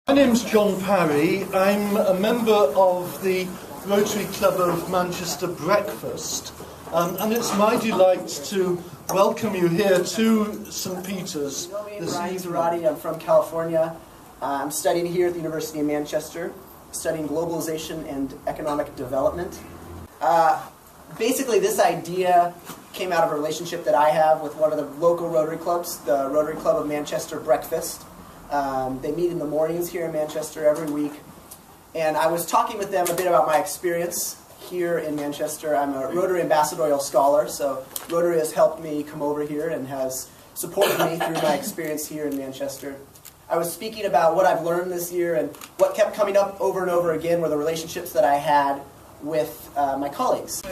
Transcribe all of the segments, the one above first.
My name's John Parry. I'm a member of the Rotary Club of Manchester Breakfast, and it's my delight to welcome you here to St. Peter's. My name is Ryan Zoradi. I'm from California. I'm studying here at the University of Manchester, studying globalization and economic development. Basically, this idea came out of a relationship that I have with one of the local Rotary clubs, the Rotary Club of Manchester Breakfast. They meet in the mornings here in Manchester every week. And I was talking with them a bit about my experience here in Manchester. I'm a Rotary Ambassadorial Scholar, so Rotary has helped me come over here and has supported me through my experience here in Manchester. I was speaking about what I've learned this year, and what kept coming up over and over again were the relationships that I had with my colleagues.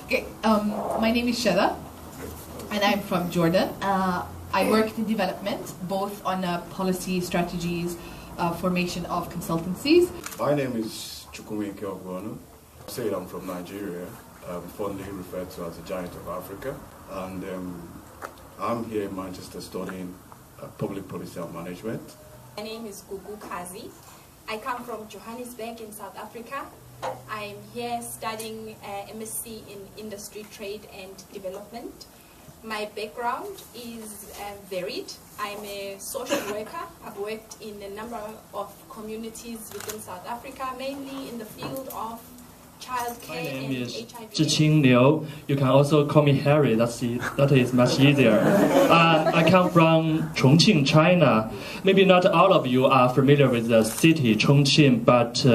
Okay, my name is Shada, and I'm from Jordan. I worked in development, both on policy, strategies, formation of consultancies. My name is Chukwuemeka Ogwonu. I say I'm from Nigeria, fondly referred to as the Giant of Africa. And I'm here in Manchester studying public policy and management. My name is Gugu Kazi. I come from Johannesburg in South Africa. I'm here studying MSc in Industry, Trade and Development. My background is varied. I'm a social worker. I've worked in a number of communities within South Africa, mainly in the field of childcare and My name is HIV. Zhiqing Liu. You can also call me Harry. That is much easier. I come from Chongqing, China. Maybe not all of you are familiar with the city Chongqing, but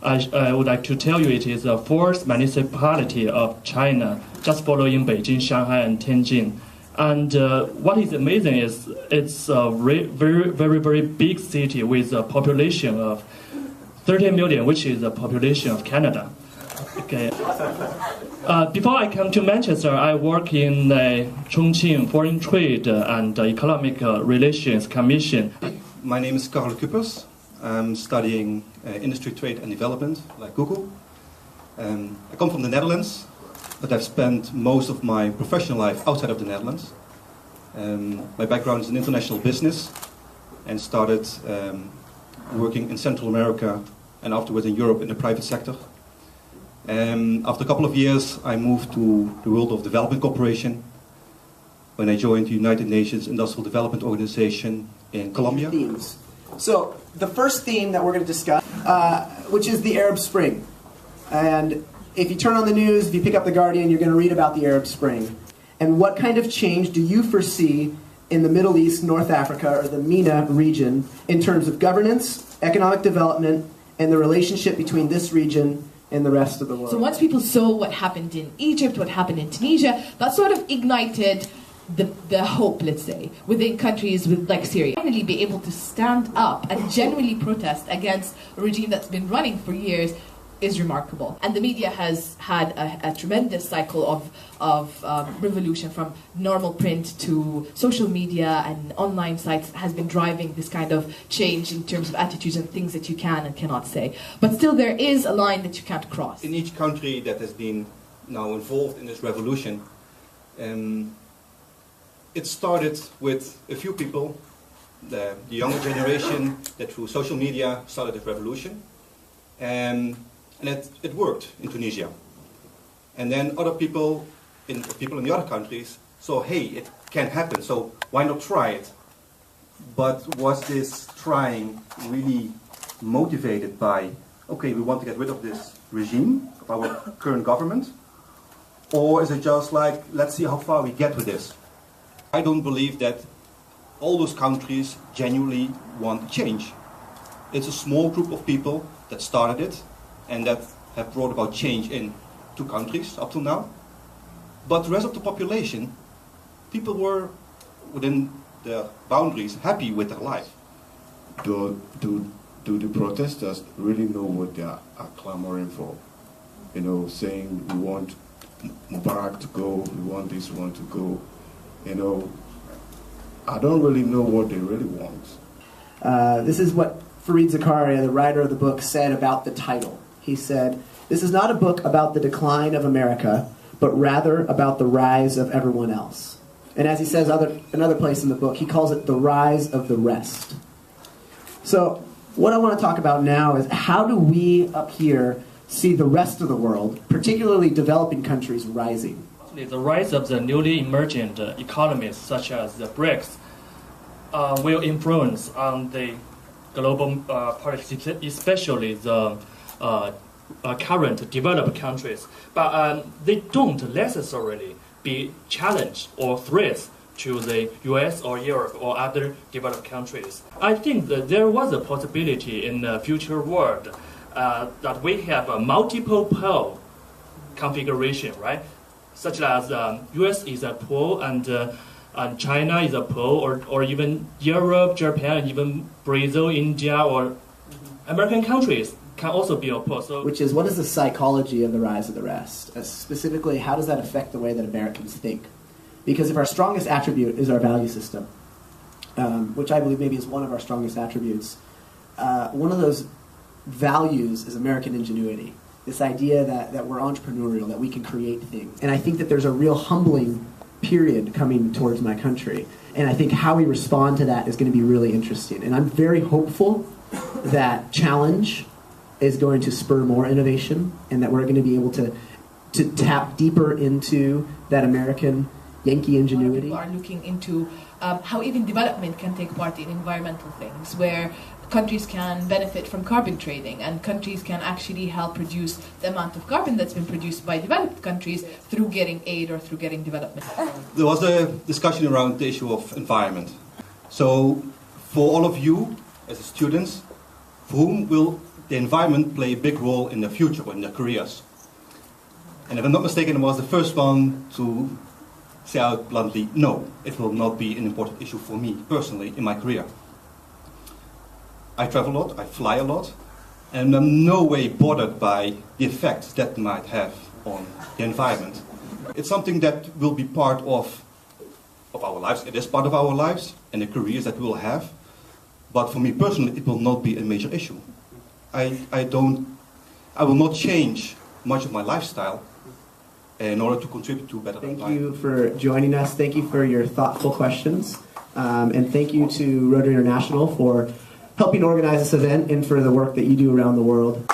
I would like to tell you it is the fourth municipality of China, just following Beijing, Shanghai, and Tianjin. And what is amazing is it's a very big city with a population of 30 million, which is the population of Canada. Okay. Before I come to Manchester, I work in the Chongqing Foreign Trade and Economic Relations Commission. My name is Karel Kuppers. I'm studying Industry, Trade and Development, like Google. I come from the Netherlands, but I've spent most of my professional life outside of the Netherlands. My background is in international business and started working in Central America and afterwards in Europe in the private sector. After a couple of years, I moved to the world of development cooperation when I joined the United Nations Industrial Development Organization in Colombia. Themes. So the first theme that we're going to discuss, which is the Arab Spring. And if you turn on the news, if you pick up The Guardian, you're going to read about the Arab Spring. And what kind of change do you foresee in the Middle East, North Africa, or the MENA region in terms of governance, economic development, and the relationship between this region and the rest of the world? So once people saw what happened in Egypt, what happened in Tunisia, that sort of ignited the hope, let's say, within countries like Syria. Finally be able to stand up and genuinely protest against a regime that's been running for years is remarkable. And the media has had a tremendous cycle of revolution, from normal print to social media and online sites, has been driving this kind of change in terms of attitudes and things that you can and cannot say. But still there is a line that you can't cross. In each country that has been now involved in this revolution, it started with a few people, the younger generation, that through social media started this revolution. And it worked in Tunisia. And then other people in the other countries saw, hey, it can happen, so why not try it? But was this trying really motivated by, okay, we want to get rid of this regime, of our current government? Or is it just like, let's see how far we get with this? I don't believe that all those countries genuinely want change. It's a small group of people that started it and that have brought about change in 2 countries up till now. But the rest of the population, people were within the boundaries happy with their life. Do the protesters really know what they are clamoring for? You know, saying we want Mubarak to go, we want this one to go. You know, I don't really know what they really want. This is what Fareed Zakaria, the writer of the book, said about the title. He said, "This is not a book about the decline of America, but rather about the rise of everyone else." And as he says another place in the book, he calls it the rise of the rest. So what I want to talk about now is how do we up here see the rest of the world, particularly developing countries, rising? The rise of the newly emergent economies, such as the BRICS, will influence on the global politics, especially the current developed countries. But they don't necessarily be challenged or threats to the US or Europe or other developed countries. I think that there was a possibility in the future world that we have a multiple pole configuration, right? Such as US is a pole and China is a pole, or even Europe, Japan, even Brazil, India, or American countries can also be a pole. So, which is, what is the psychology of the rise of the rest? Specifically, how does that affect the way that Americans think? Because if our strongest attribute is our value system, which I believe maybe is one of our strongest attributes, one of those values is American ingenuity. This idea that we're entrepreneurial, that we can create things. And I think that there's a real humbling period coming towards my country. And I think how we respond to that is going to be really interesting. And I'm very hopeful that challenge is going to spur more innovation and that we're going to be able to tap deeper into that American Yankee ingenuity. People are looking into how even development can take part in environmental things, where countries can benefit from carbon trading, and countries can actually help reduce the amount of carbon that's been produced by developed countries through getting aid or through getting development. There was a discussion around the issue of environment. So for all of you as students, for whom will the environment play a big role in their future or in their careers? And if I'm not mistaken, I was the first one to say out bluntly, no, it will not be an important issue for me personally in my career. I travel a lot, I fly a lot, and I'm no way bothered by the effects that might have on the environment. It's something that will be part of our lives. It is part of our lives and the careers that we'll have. But for me personally, it will not be a major issue. I will not change much of my lifestyle in order to contribute to a better environment. Thank you for joining us. Thank you for your thoughtful questions. And thank you to Rotary International for helping organize this event and for the work that you do around the world.